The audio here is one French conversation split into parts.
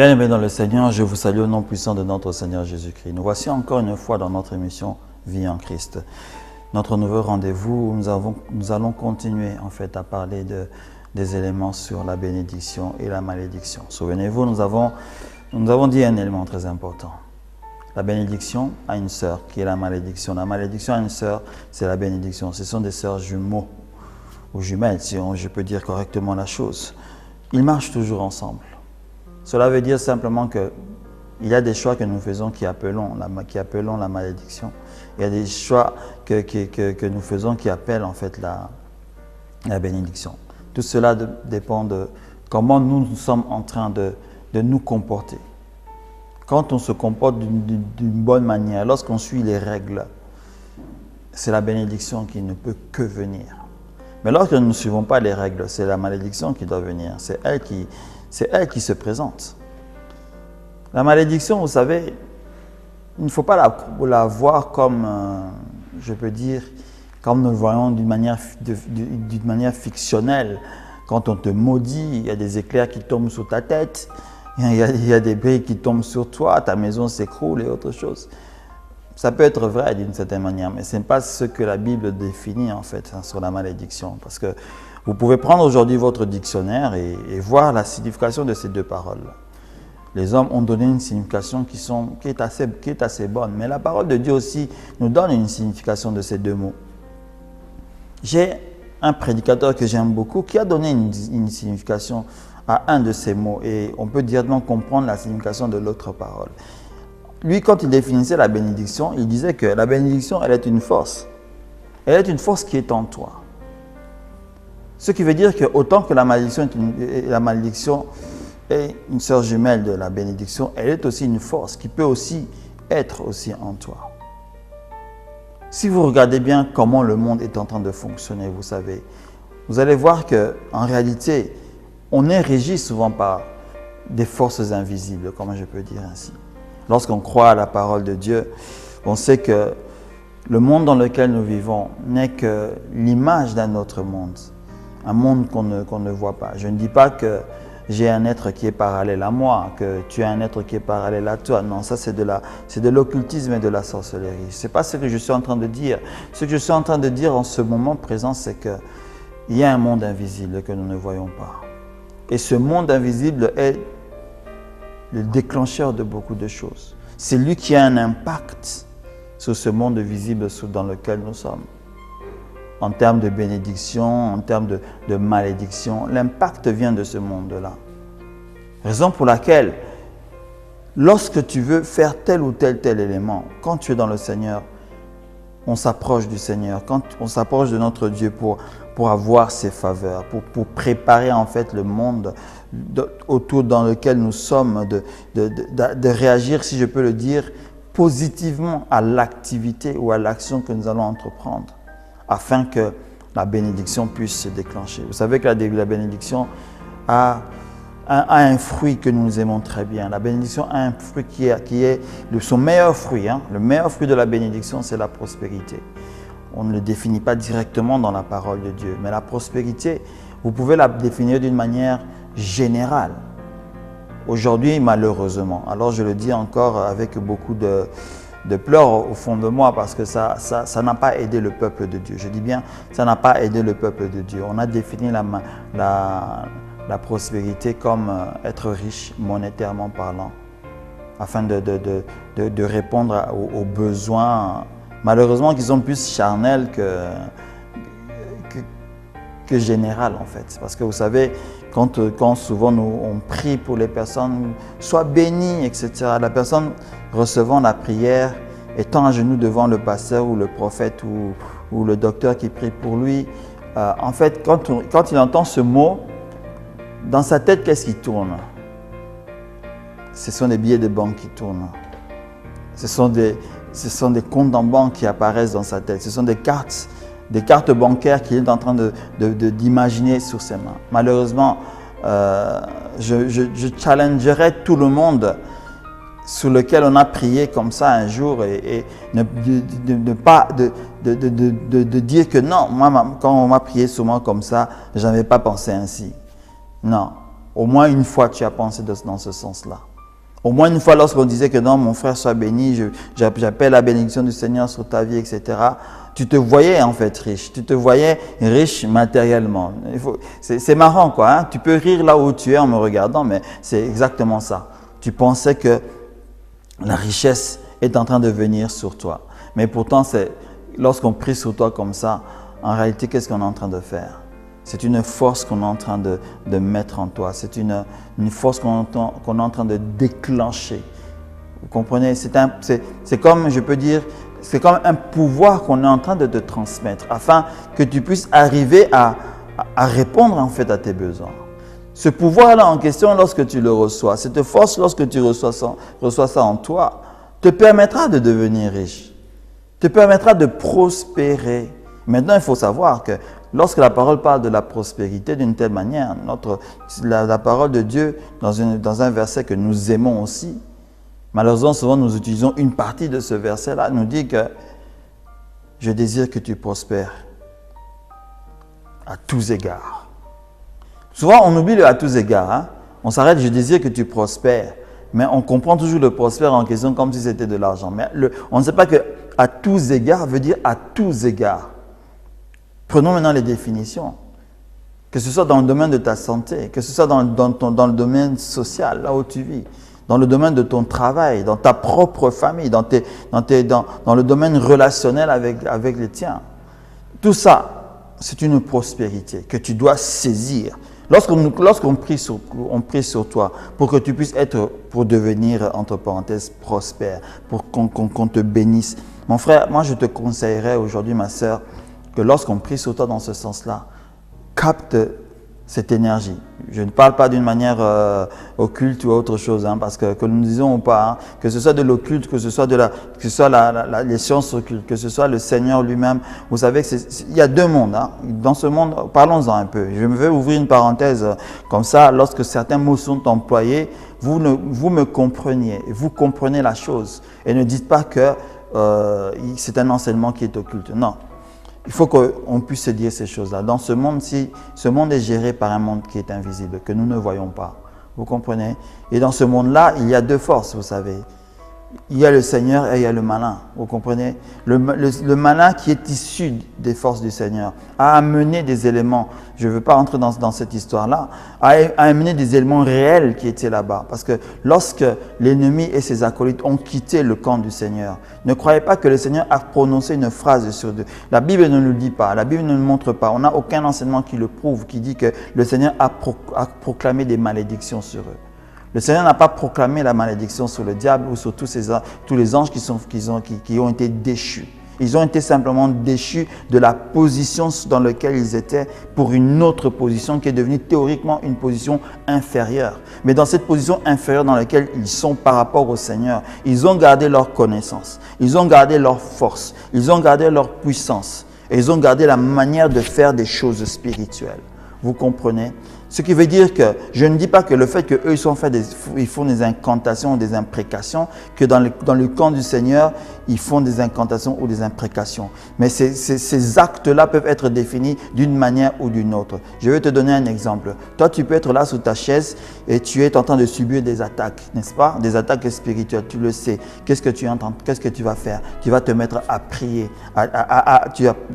Bien-aimés dans le Seigneur, je vous salue au nom puissant de notre Seigneur Jésus-Christ. Nous voici encore une fois dans notre émission Vie en Christ. Notre nouveau rendez-vous, nous allons continuer en fait à parler des éléments sur la bénédiction et la malédiction. Souvenez-vous, nous avons dit un élément très important. La bénédiction a une sœur qui est la malédiction. La malédiction a une sœur, c'est la bénédiction. Ce sont des sœurs jumeaux ou jumelles, si je peux dire correctement la chose. Ils marchent toujours ensemble. Cela veut dire simplement qu'il y a des choix que nous faisons qui appelons la malédiction. Il y a des choix que nous faisons qui appellent en fait la bénédiction. Tout cela dépend de comment nous sommes en train de nous comporter. Quand on se comporte d'une bonne manière, lorsqu'on suit les règles, c'est la bénédiction qui ne peut que venir. Mais lorsque nous ne suivons pas les règles, c'est la malédiction qui doit venir. C'est elle qui se présente. La malédiction, vous savez, il ne faut pas la voir comme, je peux dire, comme nous le voyons d'une manière fictionnelle. Quand on te maudit, il y a des éclairs qui tombent sur ta tête, il y a des briques qui tombent sur toi, ta maison s'écroule et autre chose. Ça peut être vrai d'une certaine manière, mais ce n'est pas ce que la Bible définit en fait sur la malédiction. Parce que vous pouvez prendre aujourd'hui votre dictionnaire et voir la signification de ces deux paroles. Les hommes ont donné une signification qui est assez bonne, mais la parole de Dieu aussi nous donne une signification de ces deux mots. J'ai un prédicateur que j'aime beaucoup qui a donné une signification à un de ces mots et on peut directement comprendre la signification de l'autre parole. Lui, quand il définissait la bénédiction, il disait que la bénédiction, elle est une force. Elle est une force qui est en toi. Ce qui veut dire que autant que la malédiction est une sœur jumelle de la bénédiction, elle est aussi une force qui peut aussi être aussi en toi. Si vous regardez bien comment le monde est en train de fonctionner, vous savez, vous allez voir qu'en réalité, on est régi souvent par des forces invisibles, comme je peux dire ainsi. Lorsqu'on croit à la parole de Dieu, on sait que le monde dans lequel nous vivons n'est que l'image d'un autre monde. Un monde qu'on ne voit pas. Je ne dis pas que j'ai un être qui est parallèle à moi, que tu as un être qui est parallèle à toi. Non, ça c'est de l'occultisme et de la sorcellerie. Ce n'est pas ce que je suis en train de dire. Ce que je suis en train de dire en ce moment présent, c'est qu'il y a un monde invisible que nous ne voyons pas. Et ce monde invisible est le déclencheur de beaucoup de choses. C'est lui qui a un impact sur ce monde visible dans lequel nous sommes. En termes de bénédiction, en termes de malédiction, l'impact vient de ce monde-là. Raison pour laquelle, lorsque tu veux faire tel ou tel élément, quand tu es dans le Seigneur, on s'approche du Seigneur, quand on s'approche de notre Dieu pour avoir ses faveurs, pour préparer en fait le monde autour dans lequel nous sommes, de réagir, si je peux le dire, positivement à l'activité ou à l'action que nous allons entreprendre, afin que la bénédiction puisse se déclencher. Vous savez que la bénédiction a un fruit que nous aimons très bien. La bénédiction a un fruit qui est son meilleur fruit. Le meilleur fruit de la bénédiction, c'est la prospérité. On ne le définit pas directement dans la parole de Dieu, mais la prospérité, vous pouvez la définir d'une manière générale. Aujourd'hui, malheureusement, alors je le dis encore avec beaucoup de pleurs au fond de moi parce que ça n'a pas aidé le peuple de Dieu. Je dis bien, ça n'a pas aidé le peuple de Dieu. On a défini la prospérité comme être riche monétairement parlant, afin de répondre aux besoins, malheureusement, qui sont plus charnels que général en fait. Parce que vous savez, quand souvent on prie pour les personnes, sois béni, etc. La personne recevant la prière, étant à genoux devant le pasteur ou le prophète ou le docteur qui prie pour lui, en fait, quand il entend ce mot, dans sa tête, qu'est-ce qui tourne? Ce sont des billets de banque qui tournent. Ce sont des comptes en banque qui apparaissent dans sa tête. Ce sont des cartes bancaires qu'il est en train d'imaginer sur ses mains. Malheureusement, je challengerai tout le monde sur lequel on a prié comme ça un jour et de dire que non, moi, quand on m'a prié sur moi comme ça, je n'avais pas pensé ainsi. Non, au moins une fois tu as pensé dans ce sens-là. Au moins une fois, lorsqu'on disait que non, mon frère soit béni, j'appelle la bénédiction du Seigneur sur ta vie, etc. Tu te voyais en fait riche, tu te voyais riche matériellement. C'est marrant quoi, hein? Tu peux rire là où tu es en me regardant, mais c'est exactement ça. Tu pensais que la richesse est en train de venir sur toi. Mais pourtant, lorsqu'on prie sur toi comme ça, en réalité, qu'est-ce qu'on est en train de faire? C'est une force qu'on est en train de mettre en toi. C'est une force qu'on est en train de déclencher. Vous comprenez? C'est comme, je peux dire, c'est comme un pouvoir qu'on est en train de te transmettre afin que tu puisses arriver à répondre en fait à tes besoins. Ce pouvoir-là en question, lorsque tu le reçois, cette force, lorsque tu reçois ça en toi, te permettra de devenir riche, te permettra de prospérer. Maintenant, il faut savoir que lorsque la parole parle de la prospérité d'une telle manière, la parole de Dieu, dans un verset que nous aimons aussi, malheureusement, souvent nous utilisons une partie de ce verset-là, nous dit que je désire que tu prospères à tous égards. Souvent, on oublie le à tous égards. Hein? On s'arrête, je désire que tu prospères. Mais on comprend toujours le prospère en question comme si c'était de l'argent. Mais on ne sait pas que à tous égards veut dire à tous égards. Prenons maintenant les définitions. Que ce soit dans le domaine de ta santé, que ce soit dans le domaine social, là où tu vis, dans le domaine de ton travail, dans ta propre famille, dans le domaine relationnel avec les tiens. Tout ça, c'est une prospérité que tu dois saisir. Lorsqu'on prie sur toi pour que tu puisses pour devenir, entre parenthèses, prospère, pour qu'on te bénisse. Mon frère, moi je te conseillerais aujourd'hui, ma sœur, que lorsqu'on prie sur toi dans ce sens-là, capte cette énergie. Je ne parle pas d'une manière occulte ou autre chose, hein, parce que nous disons ou pas, hein, que ce soit de l'occulte, que ce soit les sciences occultes, que ce soit le Seigneur lui-même. Vous savez qu'il y a deux mondes. Hein. Dans ce monde, parlons-en un peu. Je vais ouvrir une parenthèse comme ça. Lorsque certains mots sont employés, vous me compreniez, vous comprenez la chose. Et ne dites pas que c'est un enseignement qui est occulte. Non. Il faut qu'on puisse se dire ces choses-là. Dans ce monde-ci, ce monde est géré par un monde qui est invisible, que nous ne voyons pas. Vous comprenez? Et dans ce monde-là, il y a deux forces, vous savez. Il y a le Seigneur et il y a le malin. Vous comprenez? Le malin qui est issu des forces du Seigneur a amené des éléments, je ne veux pas rentrer dans cette histoire-là, a amené des éléments réels qui étaient là-bas. Parce que lorsque l'ennemi et ses acolytes ont quitté le camp du Seigneur, ne croyez pas que le Seigneur a prononcé une phrase sur deux. La Bible ne le dit pas, la Bible ne le montre pas. On n'a aucun enseignement qui le prouve, qui dit que le Seigneur a proclamé des malédictions sur eux. Le Seigneur n'a pas proclamé la malédiction sur le diable ou sur tous les anges qui ont été déchus. Ils ont été simplement déchus de la position dans laquelle ils étaient pour une autre position qui est devenue théoriquement une position inférieure. Mais dans cette position inférieure dans laquelle ils sont par rapport au Seigneur, ils ont gardé leur connaissance, ils ont gardé leur force, ils ont gardé leur puissance et ils ont gardé la manière de faire des choses spirituelles. Vous comprenez? Ce qui veut dire que je ne dis pas que le fait qu'eux ils font des incantations ou des imprécations, que dans le camp du Seigneur, ils font des incantations ou des imprécations. Mais ces actes-là peuvent être définis d'une manière ou d'une autre. Je vais te donner un exemple. Toi, tu peux être là sous ta chaise et tu es en train de subir des attaques, n'est-ce pas? Des attaques spirituelles, tu le sais. Qu'est-ce que tu entends? Qu'est-ce que tu vas faire? Tu vas te mettre à prier.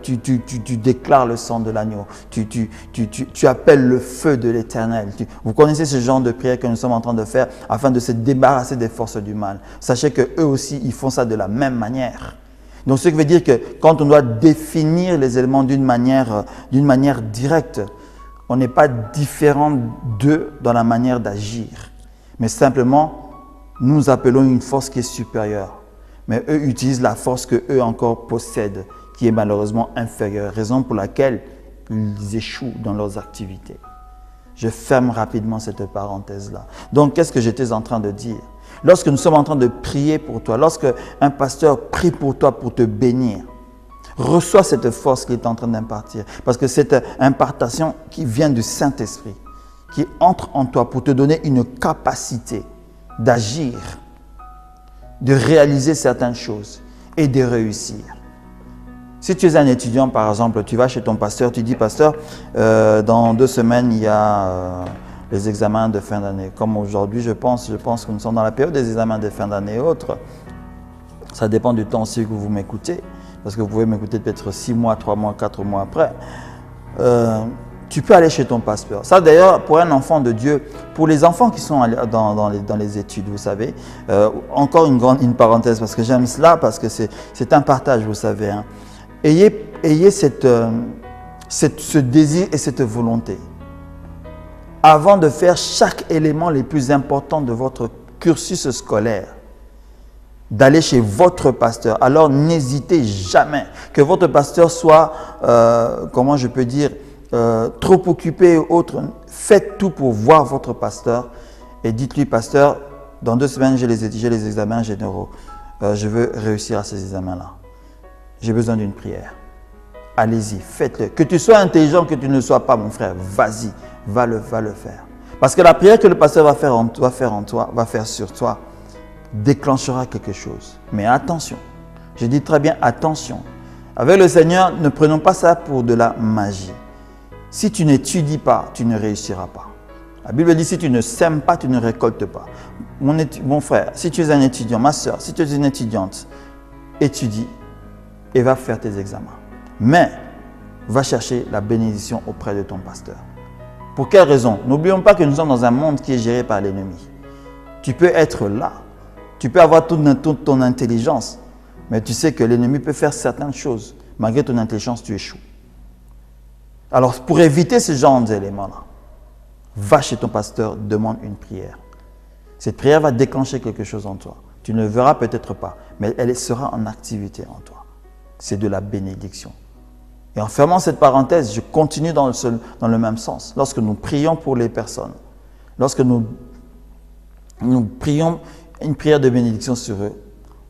Tu déclares le sang de l'agneau. Tu appelles le feu de l'Éternel. Vous connaissez ce genre de prière que nous sommes en train de faire afin de se débarrasser des forces du mal. Sachez qu'eux aussi, ils font ça de la même manière. Donc, ce qui veut dire que quand on doit définir les éléments d'une manière directe, on n'est pas différent d'eux dans la manière d'agir. Mais simplement, nous appelons une force qui est supérieure. Mais eux utilisent la force qu'eux encore possèdent, qui est malheureusement inférieure, raison pour laquelle ils échouent dans leurs activités. Je ferme rapidement cette parenthèse-là. Donc, qu'est-ce que j'étais en train de dire? Lorsque nous sommes en train de prier pour toi, lorsque un pasteur prie pour toi pour te bénir, reçois cette force qu'il est en train d'impartir. Parce que c'est une impartation qui vient du Saint-Esprit, qui entre en toi pour te donner une capacité d'agir, de réaliser certaines choses et de réussir. Si tu es un étudiant, par exemple, tu vas chez ton pasteur, tu dis, pasteur, dans 2 semaines, il y a les examens de fin d'année. Comme aujourd'hui, je pense que nous sommes dans la période des examens de fin d'année et autres. Ça dépend du temps aussi que vous m'écoutez, parce que vous pouvez m'écouter peut-être 6 mois, 3 mois, 4 mois après. Tu peux aller chez ton pasteur. Ça d'ailleurs, pour un enfant de Dieu, pour les enfants qui sont dans les études, vous savez, encore une parenthèse, parce que j'aime cela, parce que c'est un partage, vous savez. Hein. Ayez ce désir et cette volonté. Avant de faire chaque élément les plus importants de votre cursus scolaire, d'aller chez votre pasteur. Alors n'hésitez jamais que votre pasteur soit, comment je peux dire, trop occupé ou autre. Faites tout pour voir votre pasteur et dites-lui, pasteur, dans 2 semaines, j'ai les examens généraux. Je veux réussir à ces examens-là. J'ai besoin d'une prière. Allez-y, faites-le. Que tu sois intelligent, que tu ne le sois pas, mon frère, vas-y, va le faire. Parce que la prière que le pasteur va faire sur toi, déclenchera quelque chose. Mais attention, je dis très bien attention. Avec le Seigneur, ne prenons pas ça pour de la magie. Si tu n'étudies pas, tu ne réussiras pas. La Bible dit, si tu ne sèmes pas, tu ne récoltes pas. Mon frère, si tu es un étudiant, ma soeur, si tu es une étudiante, étudie et va faire tes examens. Mais, va chercher la bénédiction auprès de ton pasteur. Pour quelle raison? N'oublions pas que nous sommes dans un monde qui est géré par l'ennemi. Tu peux être là, tu peux avoir toute ton intelligence, mais tu sais que l'ennemi peut faire certaines choses. Malgré ton intelligence, tu échoues. Alors, pour éviter ce genre d'éléments-là, va chez ton pasteur, demande une prière. Cette prière va déclencher quelque chose en toi. Tu ne le verras peut-être pas, mais elle sera en activité en toi. C'est de la bénédiction. Et en fermant cette parenthèse, je continue dans le même sens. Lorsque nous prions pour les personnes, lorsque nous prions une prière de bénédiction sur eux,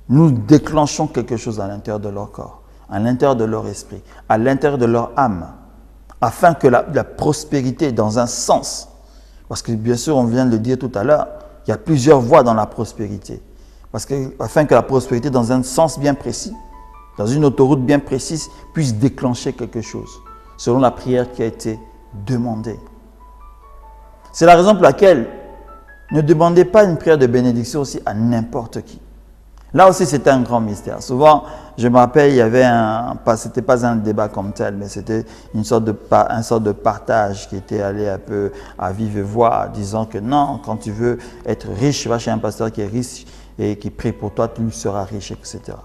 nous déclenchons quelque chose à l'intérieur de leur corps, à l'intérieur de leur esprit, à l'intérieur de leur âme, afin que la prospérité, dans un sens, parce que bien sûr, on vient de le dire tout à l'heure, il y a plusieurs voies dans la prospérité, afin que la prospérité, dans un sens bien précis, dans une autoroute bien précise, puisse déclencher quelque chose, selon la prière qui a été demandée. C'est la raison pour laquelle ne demandez pas une prière de bénédiction aussi à n'importe qui. Là aussi, c'était un grand mystère. Souvent, je me rappelle, il y avait c'était pas un débat comme tel, mais c'était une sorte de partage qui était allé un peu à vive voix, disant que non, quand tu veux être riche, va chez un pasteur qui est riche et qui prie pour toi, tu seras riche, etc.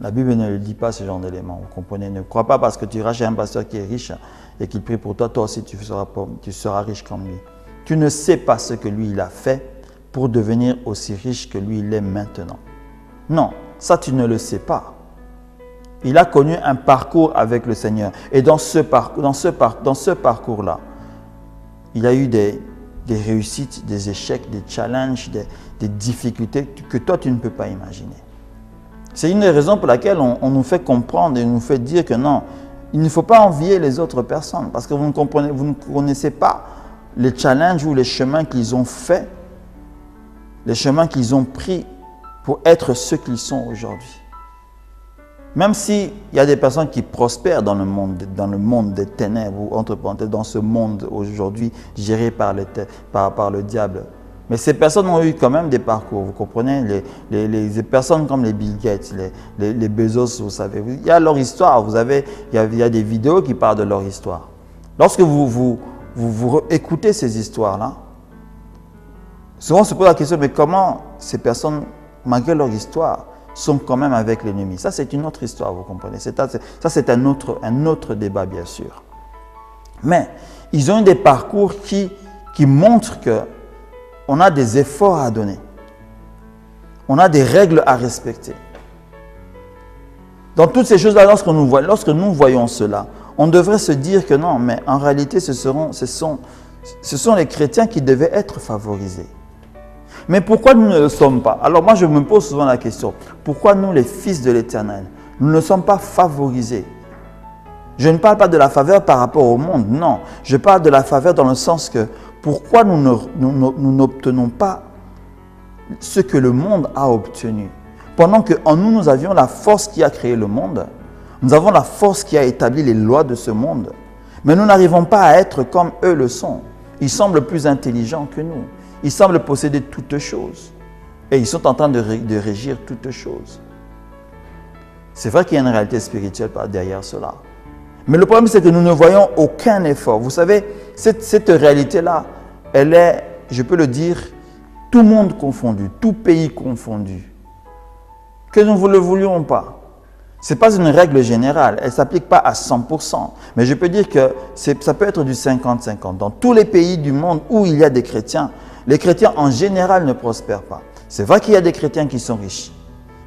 La Bible ne le dit pas, ce genre d'éléments, vous comprenez. Ne crois pas parce que tu iras chez un pasteur qui est riche et qui prie pour toi, toi aussi tu seras riche comme lui. Tu ne sais pas ce que lui il a fait pour devenir aussi riche que lui il est maintenant. Non, ça tu ne le sais pas. Il a connu un parcours avec le Seigneur. Et dans ce parcours-là, il a eu des réussites, des échecs, des challenges, des difficultés que toi tu ne peux pas imaginer. C'est une des raisons pour laquelle on nous fait comprendre et nous fait dire que non, il ne faut pas envier les autres personnes parce que vous ne connaissez pas les challenges ou les chemins qu'ils ont faits, les chemins qu'ils ont pris pour être ceux qu'ils sont aujourd'hui. Même s'il y a des personnes qui prospèrent dans le monde des ténèbres ou entre parenthèses dans ce monde aujourd'hui géré par le diable. Mais ces personnes ont eu quand même des parcours, vous comprenez, les personnes comme les Bill Gates, les Bezos, vous savez, il y a leur histoire, il y a des vidéos qui parlent de leur histoire. Lorsque vous écoutez ces histoires-là, souvent on se pose la question, mais comment ces personnes, malgré leur histoire, sont quand même avec l'ennemi? Ça, c'est une autre histoire, vous comprenez. Ça, c'est un autre débat, bien sûr. Mais ils ont eu des parcours qui montrent que on a des efforts à donner. On a des règles à respecter. Dans toutes ces choses-là, lorsque nous voyons cela, on devrait se dire que non, mais en réalité, ce sont les chrétiens qui devaient être favorisés. Mais pourquoi nous ne le sommes pas? Alors moi, je me pose souvent la question, pourquoi nous, les fils de l'Éternel, nous ne sommes pas favorisés? Je ne parle pas de la faveur par rapport au monde, non. Je parle de la faveur dans le sens que pourquoi nous n'obtenons pas ce que le monde a obtenu? Pendant qu'en nous, nous avions la force qui a créé le monde, nous avons la force qui a établi les lois de ce monde, mais nous n'arrivons pas à être comme eux le sont. Ils semblent plus intelligents que nous. Ils semblent posséder toutes choses. Et ils sont en train de régir toutes choses. C'est vrai qu'il y a une réalité spirituelle derrière cela. Mais le problème, c'est que nous ne voyons aucun effort. Vous savez, cette réalité-là, elle est, je peux le dire, tout monde confondu, tout pays confondu. Que nous ne le voulions pas. Ce n'est pas une règle générale, elle ne s'applique pas à 100%. Mais je peux dire que ça peut être du 50-50. Dans tous les pays du monde où il y a des chrétiens, les chrétiens en général ne prospèrent pas. C'est vrai qu'il y a des chrétiens qui sont riches.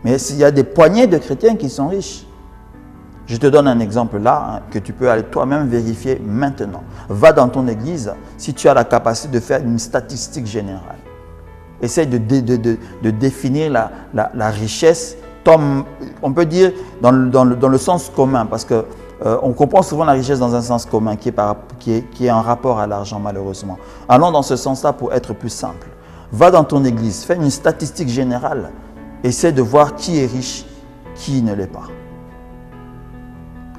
Mais il y a des poignées de chrétiens qui sont riches. Je te donne un exemple là, que tu peux aller toi-même vérifier maintenant. Va dans ton église si tu as la capacité de faire une statistique générale. Essaye de définir la richesse, on peut dire dans le sens commun, parce qu'on comprend souvent la richesse dans un sens commun qui est en rapport à l'argent malheureusement. Allons dans ce sens-là pour être plus simple. Va dans ton église, fais une statistique générale, essaie de voir qui est riche, qui ne l'est pas.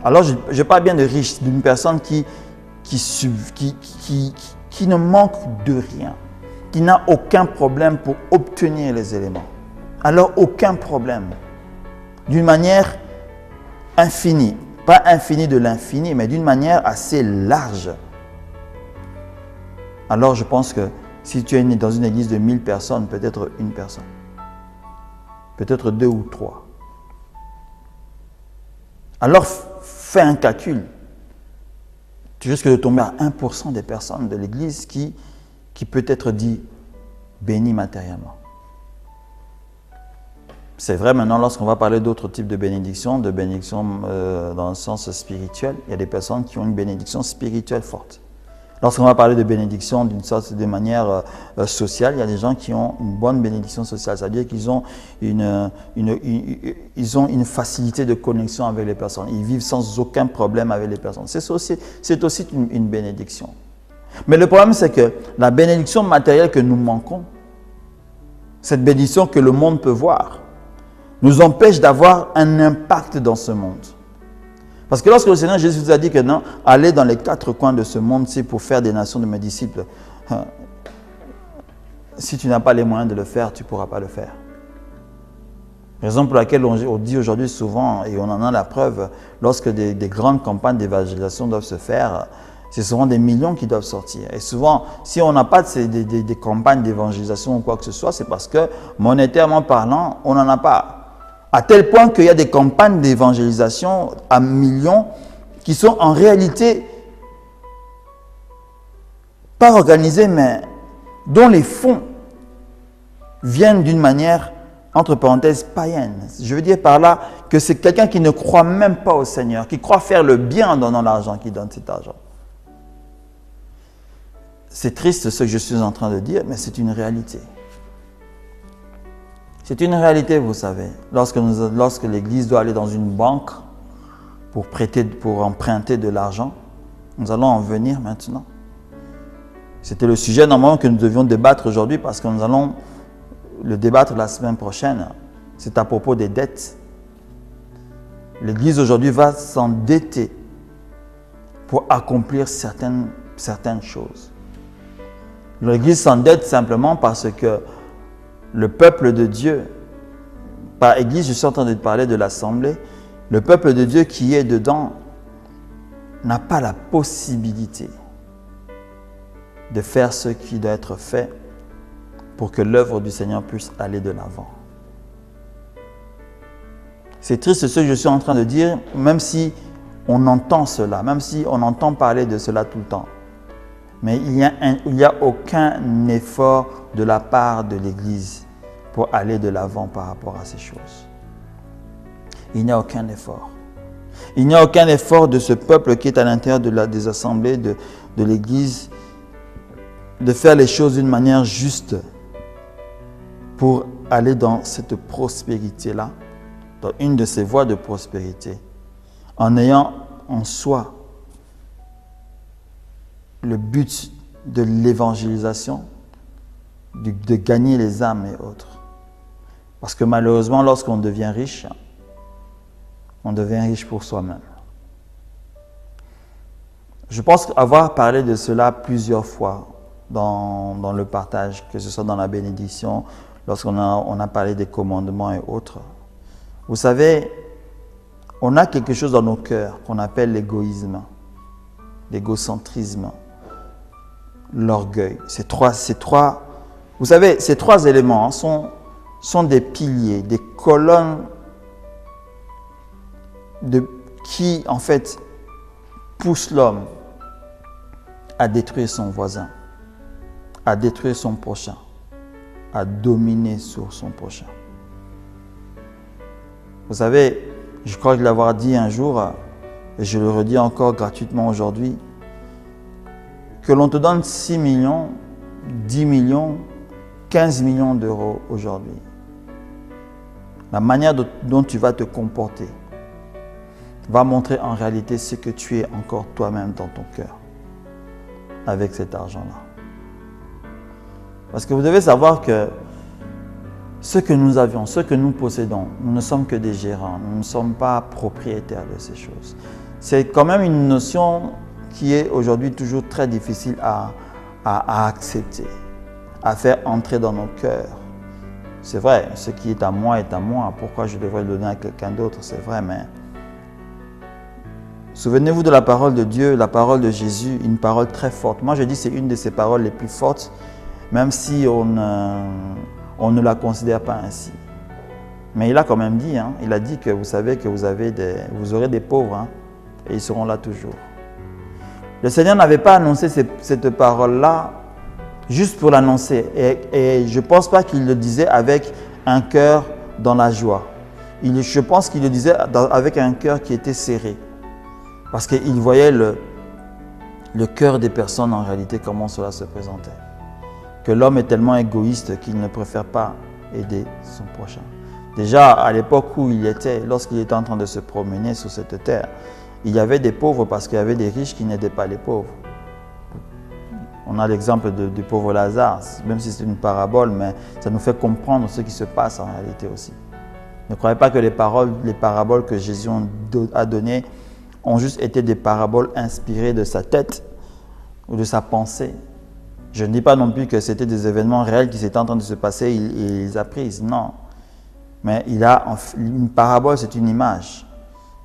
Alors je parle bien de riche, d'une personne qui ne manque de rien, qui n'a aucun problème pour obtenir les éléments. Alors aucun problème. D'une manière infinie. Pas infinie de l'infini, mais d'une manière assez large. Alors je pense que si tu es dans une église de 1000 personnes, peut-être une personne. Peut-être 2 ou 3. Alors fais un calcul. Tu risques de tomber à 1% des personnes de l'église qui peut être dit béni matériellement. C'est vrai maintenant lorsqu'on va parler d'autres types de bénédictions dans le sens spirituel, il y a des personnes qui ont une bénédiction spirituelle forte. Lorsqu'on va parler de bénédiction de manière sociale, il y a des gens qui ont une bonne bénédiction sociale, c'est-à-dire qu'ils ont une facilité de connexion avec les personnes. Ils vivent sans aucun problème avec les personnes. C'est aussi une bénédiction. Mais le problème, c'est que la bénédiction matérielle que nous manquons, cette bénédiction que le monde peut voir, nous empêche d'avoir un impact dans ce monde. Parce que lorsque le Seigneur Jésus vous a dit que non, allez dans les 4 coins de ce monde-ci pour faire des nations de mes disciples, si tu n'as pas les moyens de le faire, tu ne pourras pas le faire. Raison pour laquelle on dit aujourd'hui souvent, et on en a la preuve, lorsque des grandes campagnes d'évangélisation doivent se faire, c'est souvent des millions qui doivent sortir. Et souvent, si on n'a pas des campagnes d'évangélisation ou quoi que ce soit, c'est parce que, monétairement parlant, on n'en a pas. À tel point qu'il y a des campagnes d'évangélisation à millions qui sont en réalité pas organisées, mais dont les fonds viennent d'une manière, entre parenthèses, païenne. Je veux dire par là que c'est quelqu'un qui ne croit même pas au Seigneur, qui croit faire le bien en donnant l'argent, qui donne cet argent. C'est triste ce que je suis en train de dire, mais c'est une réalité. C'est une réalité, vous savez. Lorsque l'Église doit aller dans une banque pour emprunter de l'argent, nous allons en venir maintenant. C'était le sujet normalement que nous devions débattre aujourd'hui parce que nous allons le débattre la semaine prochaine. C'est à propos des dettes. L'Église aujourd'hui va s'endetter pour accomplir certaines choses. L'Église s'endette simplement parce que le peuple de Dieu, par Église, je suis en train de parler de l'Assemblée, le peuple de Dieu qui est dedans n'a pas la possibilité de faire ce qui doit être fait pour que l'œuvre du Seigneur puisse aller de l'avant. C'est triste ce que je suis en train de dire, même si on entend cela, même si on entend parler de cela tout le temps. Mais il n'y a aucun effort de la part de l'Église pour aller de l'avant par rapport à ces choses. Il n'y a aucun effort. Il n'y a aucun effort de ce peuple qui est à l'intérieur des assemblées de l'Église de faire les choses d'une manière juste pour aller dans cette prospérité-là, dans une de ces voies de prospérité, en ayant en soi le but de l'évangélisation, de gagner les âmes et autres. Parce que malheureusement, lorsqu'on devient riche, on devient riche pour soi-même. Je pense avoir parlé de cela plusieurs fois dans le partage, que ce soit dans la bénédiction, lorsqu'on a parlé des commandements et autres. Vous savez, on a quelque chose dans nos cœurs qu'on appelle l'égoïsme, l'égocentrisme, l'orgueil. Vous savez, ces trois éléments sont des piliers, des colonnes qui, en fait, poussent l'homme à détruire son voisin, à détruire son prochain, à dominer sur son prochain. Vous savez, je crois l'avoir dit un jour, et je le redis encore gratuitement aujourd'hui, que l'on te donne 6 millions, 10 millions, 15 millions d'euros aujourd'hui. La manière dont tu vas te comporter va montrer en réalité ce que tu es encore toi-même dans ton cœur avec cet argent-là. Parce que vous devez savoir que ce que nous avions, ce que nous possédons, nous ne sommes que des gérants, nous ne sommes pas propriétaires de ces choses. C'est quand même une notion qui est aujourd'hui toujours très difficile à accepter, à faire entrer dans nos cœurs. C'est vrai, ce qui est à moi est à moi. Pourquoi je devrais le donner à quelqu'un d'autre? C'est vrai, mais souvenez-vous de la parole de Dieu, la parole de Jésus, une parole très forte. Moi, je dis que c'est une de ses paroles les plus fortes, même si on ne la considère pas ainsi. Mais il a quand même dit, il a dit que vous savez que vous aurez des pauvres, et ils seront là toujours. Le Seigneur n'avait pas annoncé cette parole-là juste pour l'annoncer. Et je ne pense pas qu'il le disait avec un cœur dans la joie. Je pense qu'il le disait avec un cœur qui était serré. Parce qu'il voyait le cœur des personnes en réalité, comment cela se présentait. Que l'homme est tellement égoïste qu'il ne préfère pas aider son prochain. Déjà, à l'époque où il était, lorsqu'il était en train de se promener sur cette terre, il y avait des pauvres parce qu'il y avait des riches qui n'aidaient pas les pauvres. On a l'exemple du pauvre Lazare, même si c'est une parabole, mais ça nous fait comprendre ce qui se passe en réalité aussi. Ne croyez pas que les paraboles que Jésus a données ont juste été des paraboles inspirées de sa tête ou de sa pensée. Je ne dis pas non plus que c'était des événements réels qui étaient en train de se passer et il les a prises, non. Mais une parabole, c'est une image.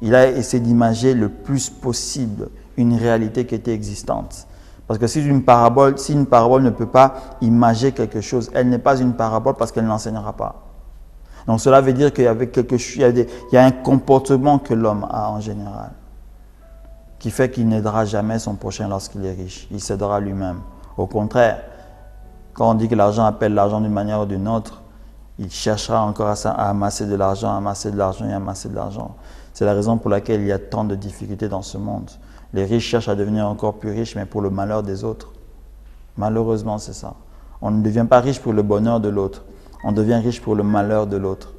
Il a essayé d'imager le plus possible une réalité qui était existante. Parce que si une parabole ne peut pas imager quelque chose, elle n'est pas une parabole parce qu'elle n'enseignera pas. Donc cela veut dire qu'il y a un comportement que l'homme a en général, qui fait qu'il n'aidera jamais son prochain lorsqu'il est riche. Il s'aidera lui-même. Au contraire, quand on dit que l'argent appelle l'argent d'une manière ou d'une autre, il cherchera encore à amasser de l'argent, à amasser de l'argent et à amasser de l'argent. C'est la raison pour laquelle il y a tant de difficultés dans ce monde. Les riches cherchent à devenir encore plus riches, mais pour le malheur des autres. Malheureusement, c'est ça. On ne devient pas riche pour le bonheur de l'autre. On devient riche pour le malheur de l'autre.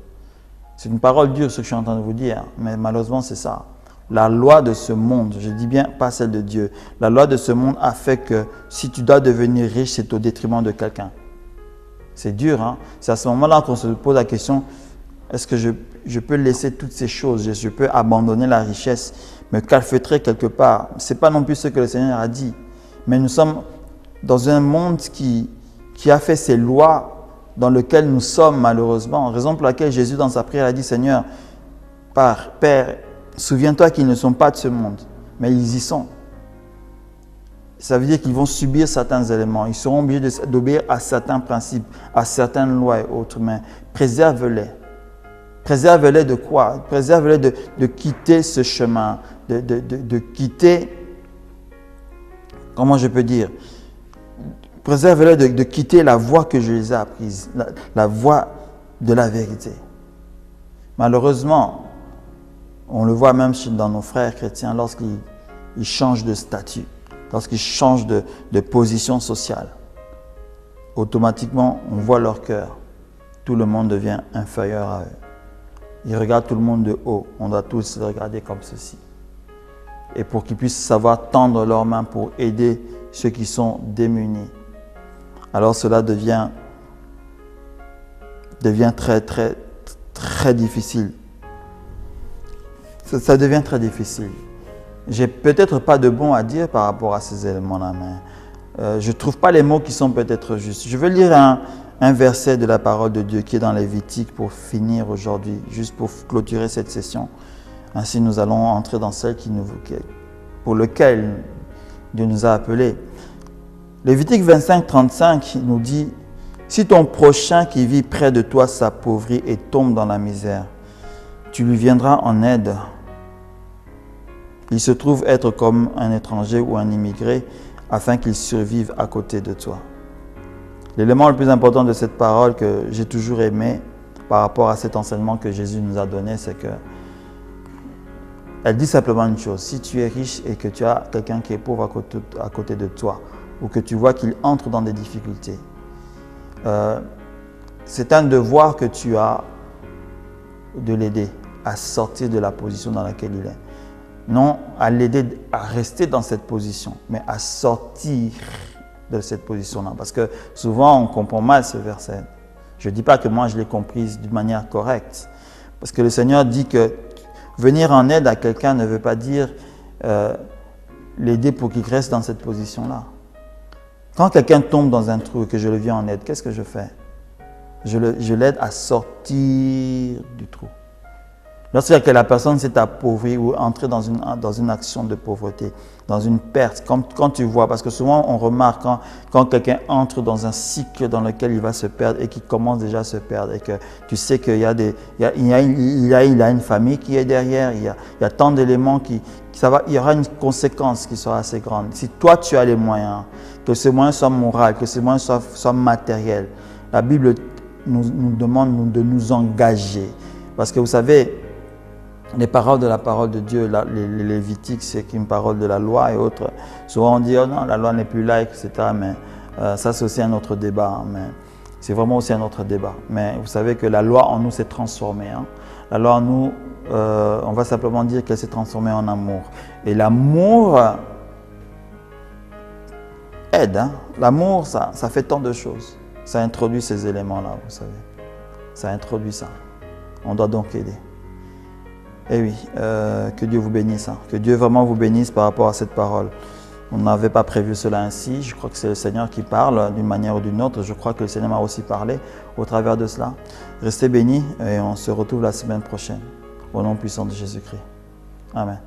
C'est une parole dure, ce que je suis en train de vous dire, mais malheureusement, c'est ça. La loi de ce monde, je dis bien pas celle de Dieu, la loi de ce monde a fait que si tu dois devenir riche, c'est au détriment de quelqu'un. C'est dur, C'est à ce moment-là qu'on se pose la question, est-ce que je peux laisser toutes ces choses, je peux abandonner la richesse, me calfeutrer quelque part? Ce n'est pas non plus ce que le Seigneur a dit. Mais nous sommes dans un monde qui a fait ces lois dans lequel nous sommes malheureusement. Raison pour laquelle Jésus dans sa prière a dit, Seigneur, Père, souviens-toi qu'ils ne sont pas de ce monde, mais ils y sont. Ça veut dire qu'ils vont subir certains éléments. Ils seront obligés d'obéir à certains principes, à certaines lois et autres, mais préserve-les. Préserve-les de quoi? Préserve-les de quitter ce chemin, de quitter, comment je peux dire, préserve-les de quitter la voie que je les ai apprises, la voie de la vérité. Malheureusement, on le voit même dans nos frères chrétiens lorsqu'ils changent de statut, lorsqu'ils changent de position sociale. Automatiquement, on voit leur cœur. Tout le monde devient inférieur à eux. Ils regardent tout le monde de haut. On doit tous le regarder comme ceci. Et pour qu'ils puissent savoir tendre leurs mains pour aider ceux qui sont démunis. Alors cela devient très, très, très difficile. Ça devient très difficile. J'ai peut-être pas de bon à dire par rapport à ces éléments-là, mais je ne trouve pas les mots qui sont peut-être justes. Je veux lire un verset de la parole de Dieu qui est dans Lévitique pour finir aujourd'hui, juste pour clôturer cette session. Ainsi, nous allons entrer dans celle pour laquelle Dieu nous a appelés. Lévitique 25, 35 nous dit « Si ton prochain qui vit près de toi s'appauvrit et tombe dans la misère, tu lui viendras en aide. Il se trouve être comme un étranger ou un immigré afin qu'il survive à côté de toi. » L'élément le plus important de cette parole que j'ai toujours aimé par rapport à cet enseignement que Jésus nous a donné, c'est que elle dit simplement une chose: si tu es riche et que tu as quelqu'un qui est pauvre à côté de toi, ou que tu vois qu'il entre dans des difficultés, c'est un devoir que tu as de l'aider à sortir de la position dans laquelle il est. Non à l'aider à rester dans cette position, mais à sortir de cette position-là. Parce que souvent, on comprend mal ce verset. Je ne dis pas que moi, je l'ai comprise d'une manière correcte. Parce que le Seigneur dit que venir en aide à quelqu'un ne veut pas dire l'aider pour qu'il reste dans cette position-là. Quand quelqu'un tombe dans un trou et que je le viens en aide, qu'est-ce que je fais? Je l'aide à sortir du trou. Lorsque la personne s'est appauvrie ou entrée dans une action de pauvreté, dans une perte, quand tu vois, parce que souvent on remarque quand quelqu'un entre dans un cycle dans lequel il va se perdre et qu'il commence déjà à se perdre et que tu sais qu'il y a une famille qui est derrière, il y a tant d'éléments il y aura une conséquence qui sera assez grande. Si toi tu as les moyens, que ces moyens soient moraux, que ces moyens soient matériels, la Bible nous demande de nous engager. Parce que vous savez, les paroles de la parole de Dieu, les Lévitiques, c'est une parole de la loi et autres. Souvent on dit, oh non, la loi n'est plus là, etc. Mais ça, c'est aussi un autre débat. Mais c'est vraiment aussi un autre débat. Mais vous savez que la loi en nous s'est transformée. Hein. La loi en nous, on va simplement dire qu'elle s'est transformée en amour. Et l'amour aide. Hein. L'amour, ça fait tant de choses. Ça introduit ces éléments-là, vous savez. Ça introduit ça. On doit donc aider. Et oui, que Dieu vous bénisse, hein. Que Dieu vraiment vous bénisse par rapport à cette parole. On n'avait pas prévu cela ainsi. Je crois que c'est le Seigneur qui parle d'une manière ou d'une autre. Je crois que le Seigneur m'a aussi parlé au travers de cela. Restez bénis et on se retrouve la semaine prochaine. Au nom puissant de Jésus-Christ. Amen.